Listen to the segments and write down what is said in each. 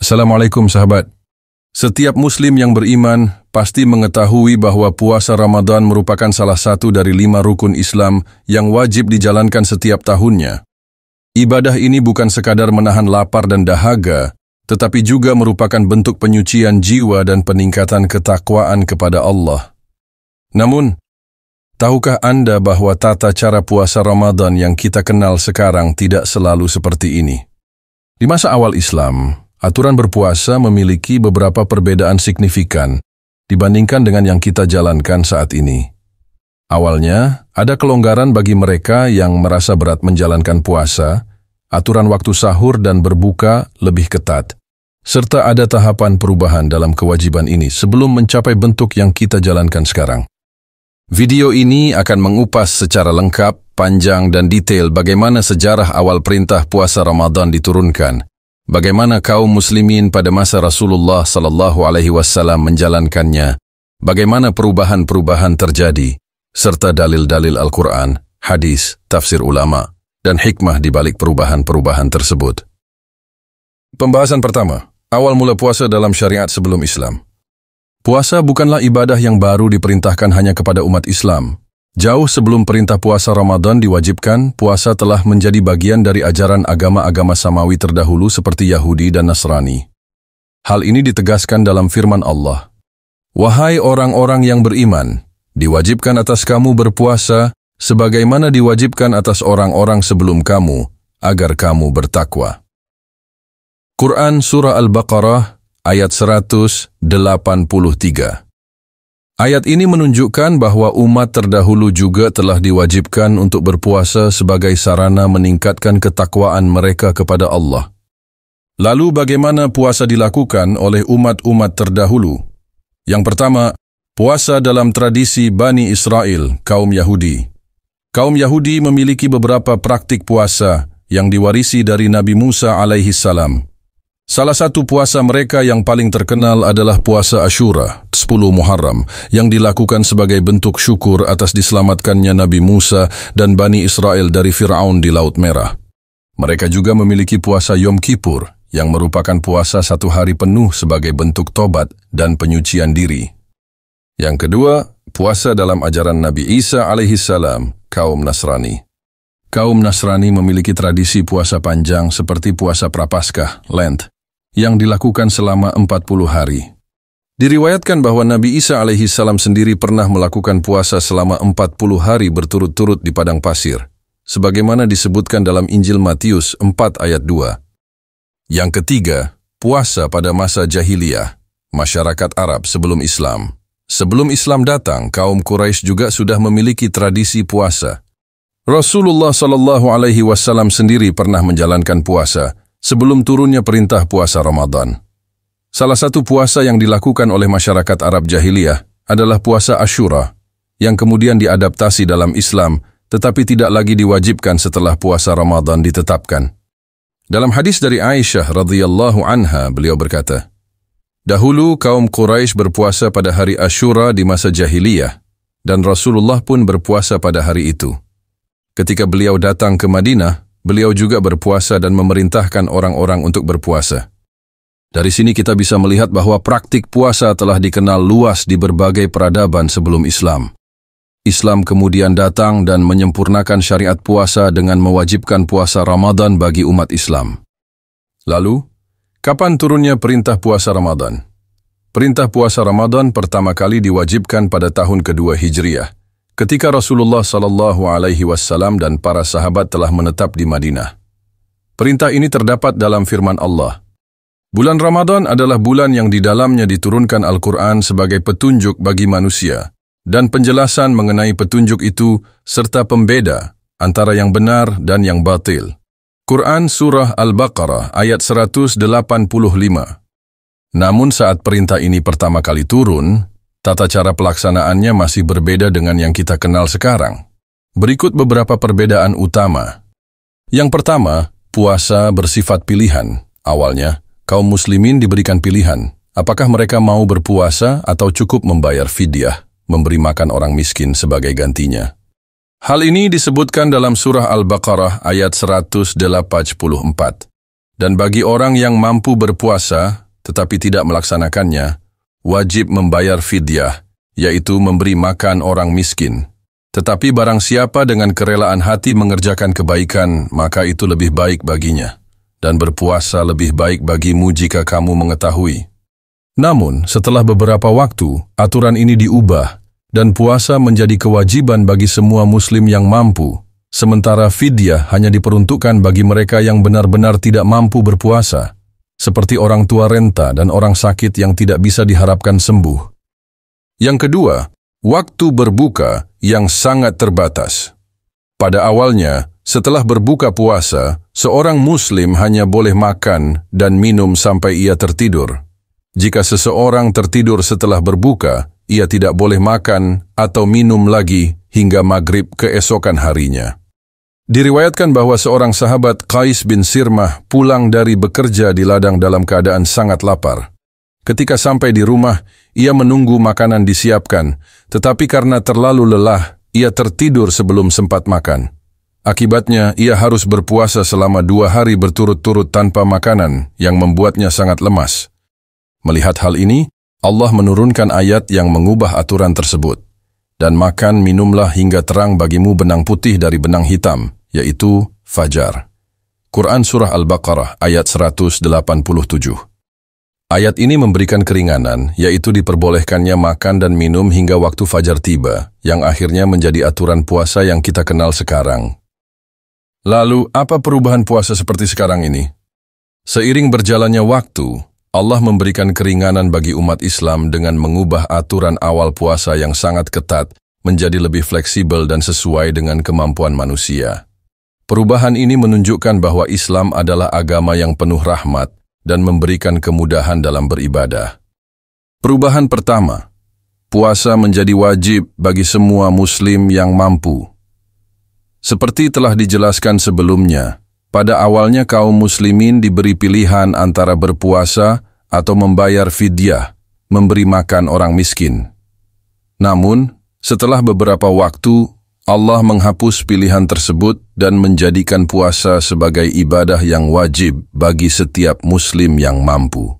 Assalamualaikum sahabat. Setiap muslim yang beriman pasti mengetahui bahwa puasa Ramadan merupakan salah satu dari 5 rukun Islam yang wajib dijalankan setiap tahunnya. Ibadah ini bukan sekadar menahan lapar dan dahaga, tetapi juga merupakan bentuk penyucian jiwa dan peningkatan ketakwaan kepada Allah. Namun, tahukah Anda bahwa tata cara puasa Ramadan yang kita kenal sekarang tidak selalu seperti ini? Di masa awal Islam, aturan berpuasa memiliki beberapa perbedaan signifikan dibandingkan dengan yang kita jalankan saat ini. Awalnya, ada kelonggaran bagi mereka yang merasa berat menjalankan puasa, aturan waktu sahur dan berbuka lebih ketat, serta ada tahapan perubahan dalam kewajiban ini sebelum mencapai bentuk yang kita jalankan sekarang. Video ini akan mengupas secara lengkap, panjang dan detail bagaimana sejarah awal perintah puasa Ramadan diturunkan, bagaimana kaum muslimin pada masa Rasulullah SAW menjalankannya, bagaimana perubahan-perubahan terjadi, serta dalil-dalil Al-Quran, hadis, tafsir ulama, dan hikmah di balik perubahan-perubahan tersebut. Pembahasan pertama, awal mula puasa dalam syariat sebelum Islam. Puasa bukanlah ibadah yang baru diperintahkan hanya kepada umat Islam. Jauh sebelum perintah puasa Ramadan diwajibkan, puasa telah menjadi bagian dari ajaran agama-agama samawi terdahulu seperti Yahudi dan Nasrani. Hal ini ditegaskan dalam firman Allah. Wahai orang-orang yang beriman, diwajibkan atas kamu berpuasa, sebagaimana diwajibkan atas orang-orang sebelum kamu, agar kamu bertakwa. Quran Surah Al-Baqarah, ayat 183. Ayat ini menunjukkan bahwa umat terdahulu juga telah diwajibkan untuk berpuasa sebagai sarana meningkatkan ketakwaan mereka kepada Allah. Lalu bagaimana puasa dilakukan oleh umat-umat terdahulu? Yang pertama, puasa dalam tradisi Bani Israel, kaum Yahudi. Kaum Yahudi memiliki beberapa praktik puasa yang diwarisi dari Nabi Musa alaihissalam. Salah satu puasa mereka yang paling terkenal adalah puasa Ashura, 10 Muharram, yang dilakukan sebagai bentuk syukur atas diselamatkannya Nabi Musa dan Bani Israel dari Fir'aun di Laut Merah. Mereka juga memiliki puasa Yom Kippur, yang merupakan puasa 1 hari penuh sebagai bentuk tobat dan penyucian diri. Yang kedua, puasa dalam ajaran Nabi Isa alaihissalam, kaum Nasrani. Kaum Nasrani memiliki tradisi puasa panjang seperti puasa Prapaskah, Lent, yang dilakukan selama 40 hari. Diriwayatkan bahwa Nabi Isa alaihissalam sendiri pernah melakukan puasa selama 40 hari berturut-turut di padang pasir, sebagaimana disebutkan dalam Injil Matius 4 ayat 2. Yang ketiga, puasa pada masa jahiliyah, masyarakat Arab sebelum Islam. Sebelum Islam datang, kaum Quraisy juga sudah memiliki tradisi puasa. Rasulullah SAW sendiri pernah menjalankan puasa sebelum turunnya perintah puasa Ramadan. Salah satu puasa yang dilakukan oleh masyarakat Arab jahiliyah adalah puasa Ashura, yang kemudian diadaptasi dalam Islam, tetapi tidak lagi diwajibkan setelah puasa Ramadan ditetapkan. Dalam hadis dari Aisyah radhiyallahu anha, beliau berkata, dahulu kaum Quraisy berpuasa pada hari Ashura di masa jahiliyah, dan Rasulullah pun berpuasa pada hari itu. Ketika beliau datang ke Madinah, beliau juga berpuasa dan memerintahkan orang-orang untuk berpuasa. Dari sini kita bisa melihat bahwa praktik puasa telah dikenal luas di berbagai peradaban sebelum Islam. Islam kemudian datang dan menyempurnakan syariat puasa dengan mewajibkan puasa Ramadan bagi umat Islam. Lalu, kapan turunnya perintah puasa Ramadan? Perintah puasa Ramadan pertama kali diwajibkan pada tahun kedua Hijriah, ketika Rasulullah SAW dan para sahabat telah menetap di Madinah. Perintah ini terdapat dalam firman Allah. Bulan Ramadan adalah bulan yang di dalamnya diturunkan Al-Quran sebagai petunjuk bagi manusia, dan penjelasan mengenai petunjuk itu serta pembeda antara yang benar dan yang batil. Quran Surah Al-Baqarah ayat 185. Namun saat perintah ini pertama kali turun, tata cara pelaksanaannya masih berbeda dengan yang kita kenal sekarang. Berikut beberapa perbedaan utama. Yang pertama, puasa bersifat pilihan. Awalnya, kaum muslimin diberikan pilihan, apakah mereka mau berpuasa atau cukup membayar fidyah, memberi makan orang miskin sebagai gantinya. Hal ini disebutkan dalam surah Al-Baqarah ayat 184. Dan bagi orang yang mampu berpuasa, tetapi tidak melaksanakannya, wajib membayar fidyah, yaitu memberi makan orang miskin. Tetapi barang siapa dengan kerelaan hati mengerjakan kebaikan, maka itu lebih baik baginya. Dan berpuasa lebih baik bagimu jika kamu mengetahui. Namun, setelah beberapa waktu, aturan ini diubah, dan puasa menjadi kewajiban bagi semua muslim yang mampu, sementara fidyah hanya diperuntukkan bagi mereka yang benar-benar tidak mampu berpuasa, seperti orang tua renta dan orang sakit yang tidak bisa diharapkan sembuh. Yang kedua, waktu berbuka yang sangat terbatas. Pada awalnya, setelah berbuka puasa, seorang muslim hanya boleh makan dan minum sampai ia tertidur. Jika seseorang tertidur setelah berbuka, ia tidak boleh makan atau minum lagi hingga maghrib keesokan harinya. Diriwayatkan bahwa seorang sahabat Qais bin Sirmah pulang dari bekerja di ladang dalam keadaan sangat lapar. Ketika sampai di rumah, ia menunggu makanan disiapkan, tetapi karena terlalu lelah, ia tertidur sebelum sempat makan. Akibatnya, ia harus berpuasa selama 2 hari berturut-turut tanpa makanan yang membuatnya sangat lemas. Melihat hal ini, Allah menurunkan ayat yang mengubah aturan tersebut. Dan makan minumlah hingga terang bagimu benang putih dari benang hitam, yaitu fajar. Quran Surah Al-Baqarah ayat 187. Ayat ini memberikan keringanan, yaitu diperbolehkannya makan dan minum hingga waktu fajar tiba, yang akhirnya menjadi aturan puasa yang kita kenal sekarang. Lalu, apa perubahan puasa seperti sekarang ini? Seiring berjalannya waktu, Allah memberikan keringanan bagi umat Islam dengan mengubah aturan awal puasa yang sangat ketat menjadi lebih fleksibel dan sesuai dengan kemampuan manusia. Perubahan ini menunjukkan bahwa Islam adalah agama yang penuh rahmat dan memberikan kemudahan dalam beribadah. Perubahan pertama, puasa menjadi wajib bagi semua muslim yang mampu. Seperti telah dijelaskan sebelumnya, pada awalnya kaum muslimin diberi pilihan antara berpuasa atau membayar fidyah, memberi makan orang miskin. Namun, setelah beberapa waktu, Allah menghapus pilihan tersebut dan menjadikan puasa sebagai ibadah yang wajib bagi setiap muslim yang mampu.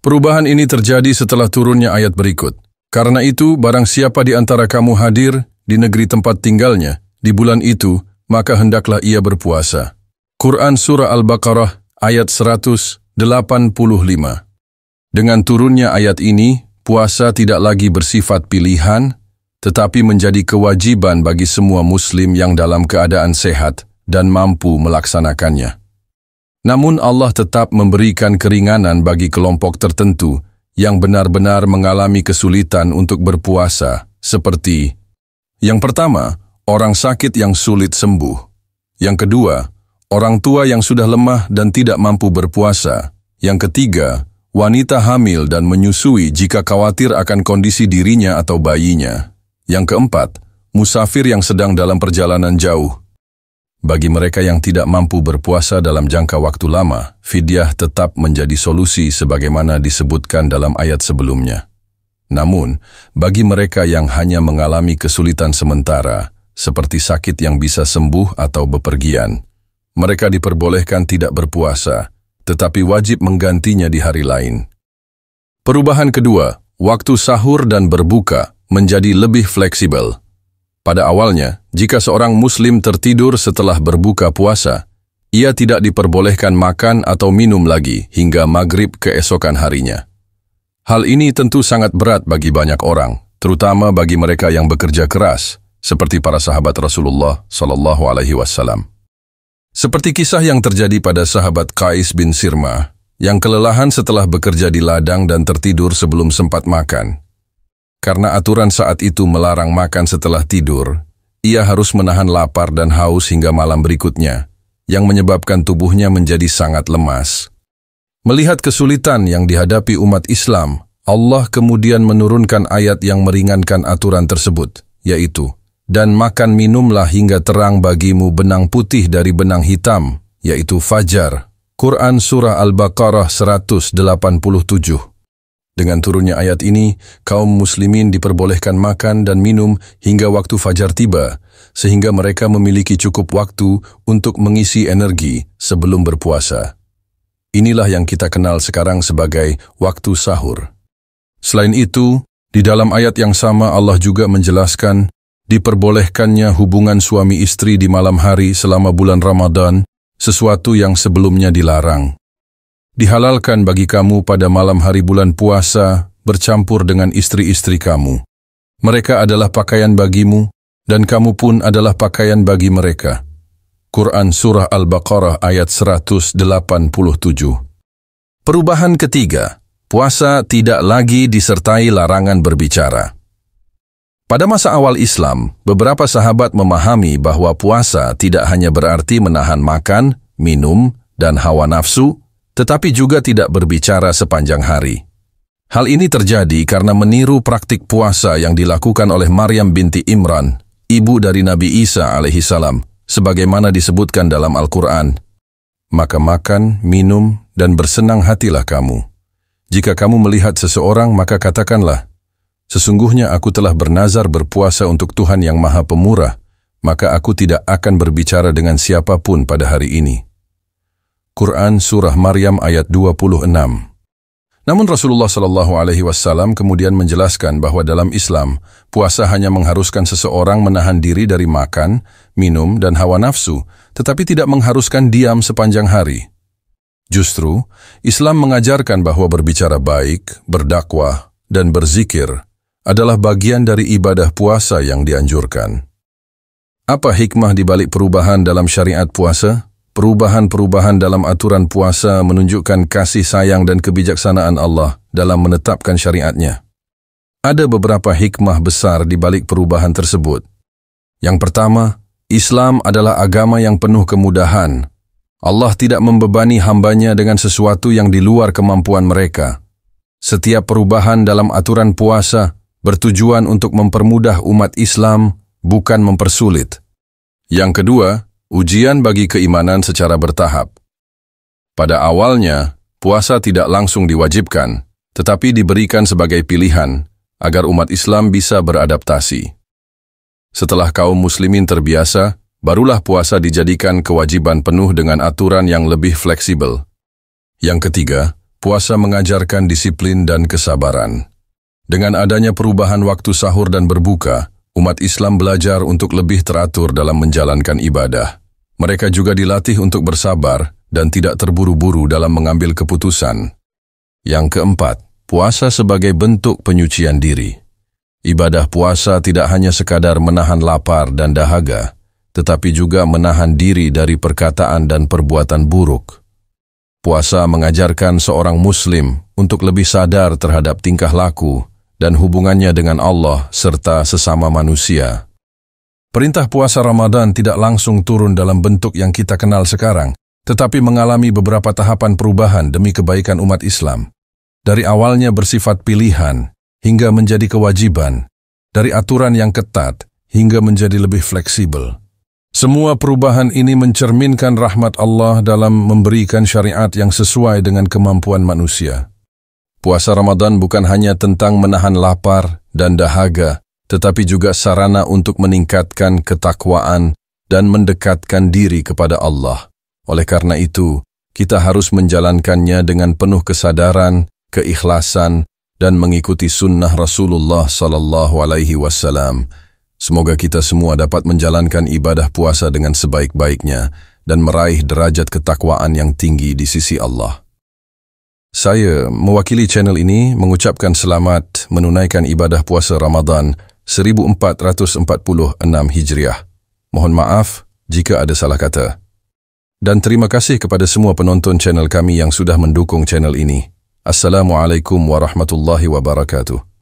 Perubahan ini terjadi setelah turunnya ayat berikut. Karena itu, barang siapa di antara kamu hadir di negeri tempat tinggalnya, di bulan itu, maka hendaklah ia berpuasa. Quran Surah Al-Baqarah ayat 185. Dengan turunnya ayat ini, puasa tidak lagi bersifat pilihan, tetapi menjadi kewajiban bagi semua muslim yang dalam keadaan sehat dan mampu melaksanakannya. Namun Allah tetap memberikan keringanan bagi kelompok tertentu yang benar-benar mengalami kesulitan untuk berpuasa, seperti yang pertama, orang sakit yang sulit sembuh. Yang kedua, orang tua yang sudah lemah dan tidak mampu berpuasa. Yang ketiga, wanita hamil dan menyusui jika khawatir akan kondisi dirinya atau bayinya. Yang keempat, musafir yang sedang dalam perjalanan jauh. Bagi mereka yang tidak mampu berpuasa dalam jangka waktu lama, fidyah tetap menjadi solusi sebagaimana disebutkan dalam ayat sebelumnya. Namun, bagi mereka yang hanya mengalami kesulitan sementara, seperti sakit yang bisa sembuh atau bepergian, mereka diperbolehkan tidak berpuasa, tetapi wajib menggantinya di hari lain. Perubahan kedua, waktu sahur dan berbuka menjadi lebih fleksibel. Pada awalnya, jika seorang muslim tertidur setelah berbuka puasa, ia tidak diperbolehkan makan atau minum lagi hingga maghrib keesokan harinya. Hal ini tentu sangat berat bagi banyak orang, terutama bagi mereka yang bekerja keras, seperti para sahabat Rasulullah SAW. Seperti kisah yang terjadi pada sahabat Qais bin Sirmah, yang kelelahan setelah bekerja di ladang dan tertidur sebelum sempat makan. Karena aturan saat itu melarang makan setelah tidur, ia harus menahan lapar dan haus hingga malam berikutnya, yang menyebabkan tubuhnya menjadi sangat lemas. Melihat kesulitan yang dihadapi umat Islam, Allah kemudian menurunkan ayat yang meringankan aturan tersebut, yaitu, dan makan minumlah hingga terang bagimu benang putih dari benang hitam, yaitu fajar. Quran Surah Al-Baqarah 187. Dengan turunnya ayat ini, kaum muslimin diperbolehkan makan dan minum hingga waktu fajar tiba, sehingga mereka memiliki cukup waktu untuk mengisi energi sebelum berpuasa. Inilah yang kita kenal sekarang sebagai waktu sahur. Selain itu, di dalam ayat yang sama Allah juga menjelaskan diperbolehkannya hubungan suami istri di malam hari selama bulan Ramadan, sesuatu yang sebelumnya dilarang. Dihalalkan bagi kamu pada malam hari bulan puasa bercampur dengan istri-istri kamu. Mereka adalah pakaian bagimu, dan kamu pun adalah pakaian bagi mereka. Quran Surah Al-Baqarah ayat 187. Perubahan ketiga, puasa tidak lagi disertai larangan berbicara. Pada masa awal Islam, beberapa sahabat memahami bahwa puasa tidak hanya berarti menahan makan, minum, dan hawa nafsu, tetapi juga tidak berbicara sepanjang hari. Hal ini terjadi karena meniru praktik puasa yang dilakukan oleh Maryam binti Imran, ibu dari Nabi Isa alaihissalam, sebagaimana disebutkan dalam Al-Quran. Maka makan, minum, dan bersenang hatilah kamu. Jika kamu melihat seseorang, maka katakanlah, sesungguhnya aku telah bernazar berpuasa untuk Tuhan yang Maha Pemurah, maka aku tidak akan berbicara dengan siapapun pada hari ini. Quran Surah Maryam ayat 26. Namun Rasulullah SAW kemudian menjelaskan bahwa dalam Islam, puasa hanya mengharuskan seseorang menahan diri dari makan, minum, dan hawa nafsu, tetapi tidak mengharuskan diam sepanjang hari. Justru, Islam mengajarkan bahwa berbicara baik, berdakwah, dan berzikir adalah bagian dari ibadah puasa yang dianjurkan. Apa hikmah di balik perubahan dalam syariat puasa? Perubahan-perubahan dalam aturan puasa menunjukkan kasih sayang dan kebijaksanaan Allah dalam menetapkan syariatnya. Ada beberapa hikmah besar di balik perubahan tersebut. Yang pertama, Islam adalah agama yang penuh kemudahan. Allah tidak membebani hambanya dengan sesuatu yang di luar kemampuan mereka. Setiap perubahan dalam aturan puasa bertujuan untuk mempermudah umat Islam, bukan mempersulit. Yang kedua, ujian bagi keimanan secara bertahap. Pada awalnya, puasa tidak langsung diwajibkan, tetapi diberikan sebagai pilihan agar umat Islam bisa beradaptasi. Setelah kaum muslimin terbiasa, barulah puasa dijadikan kewajiban penuh dengan aturan yang lebih fleksibel. Yang ketiga, puasa mengajarkan disiplin dan kesabaran. Dengan adanya perubahan waktu sahur dan berbuka, umat Islam belajar untuk lebih teratur dalam menjalankan ibadah. Mereka juga dilatih untuk bersabar dan tidak terburu-buru dalam mengambil keputusan. Yang keempat, puasa sebagai bentuk penyucian diri. Ibadah puasa tidak hanya sekadar menahan lapar dan dahaga, tetapi juga menahan diri dari perkataan dan perbuatan buruk. Puasa mengajarkan seorang muslim untuk lebih sadar terhadap tingkah laku dan hubungannya dengan Allah serta sesama manusia. Perintah puasa Ramadan tidak langsung turun dalam bentuk yang kita kenal sekarang, tetapi mengalami beberapa tahapan perubahan demi kebaikan umat Islam. Dari awalnya bersifat pilihan, hingga menjadi kewajiban, dari aturan yang ketat, hingga menjadi lebih fleksibel. Semua perubahan ini mencerminkan rahmat Allah dalam memberikan syariat yang sesuai dengan kemampuan manusia. Puasa Ramadan bukan hanya tentang menahan lapar dan dahaga, tetapi juga sarana untuk meningkatkan ketakwaan dan mendekatkan diri kepada Allah. Oleh karena itu, kita harus menjalankannya dengan penuh kesadaran, keikhlasan, dan mengikuti sunnah Rasulullah SAW. Semoga kita semua dapat menjalankan ibadah puasa dengan sebaik-baiknya dan meraih derajat ketakwaan yang tinggi di sisi Allah. Saya mewakili channel ini mengucapkan selamat menunaikan ibadah puasa Ramadan 1446 Hijriah. Mohon maaf jika ada salah kata. Dan terima kasih kepada semua penonton channel kami yang sudah mendukung channel ini. Assalamualaikum warahmatullahi wabarakatuh.